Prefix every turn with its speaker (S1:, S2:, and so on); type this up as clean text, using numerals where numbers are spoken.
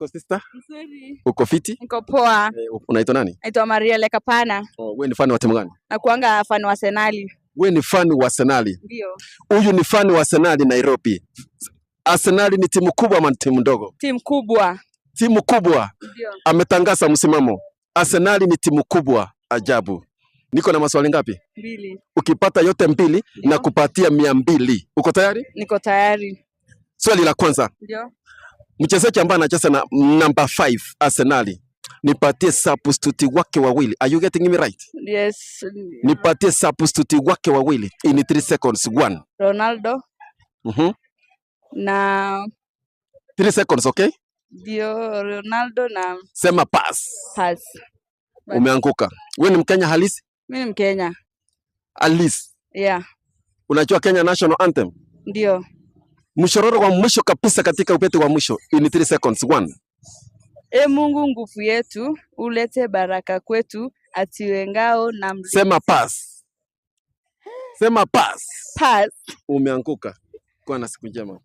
S1: Uko sister?
S2: Nzuri.
S1: Uko fiti?
S2: Niko poa.
S1: Unaitwa nani?
S2: Naitwa Maria Lekapana.
S1: Wewe ni fan wa timu gani?
S2: Nakuanga fan wa Arsenal.
S1: Wewe ni fan wa Arsenal?
S2: Ndio.
S1: Huyu ni fan wa Arsenal Nairobi. Arsenal ni timu kubwa ama timu ndogo?
S2: Timu kubwa.
S1: Timu kubwa.
S2: Ndio.
S1: Ametangaza msimamo. Arsenal ni timu kubwa. Ajabu. Niko na maswali ngapi?
S2: 2.
S1: Ukipata yote 2 na kupatia 200. Uko tayari?
S2: Niko tayari.
S1: Swali la kwanza.
S2: Ndio.
S1: Mchezaji ambaye anacheza na number 5 Arsenal. Nipatie substitute wake wawili. Are you getting me right?
S2: Yes.
S1: Nipatie substitute wake wawili in 3 seconds. 1.
S2: Ronaldo. Na
S1: 3 seconds, okay?
S2: Ndio, Ronaldo na
S1: sema pass.
S2: Pass.
S1: Umeanguka. Wewe ni Mkenya halisi?
S2: Mimi ni Mkenya.
S1: Halisi?
S2: Yeah.
S1: Unajua Kenya National Anthem?
S2: Ndio.
S1: Mshororo wa mwisho kabisa katika upete wa mwisho in 3 seconds. 1.
S2: Mungu nguvu yetu, ulete baraka kwetu, atiwe ngao na mlinzi.
S1: Sema pass. Sema pass.
S2: Pass.
S1: Umeanguka. Kuwa na siku njema.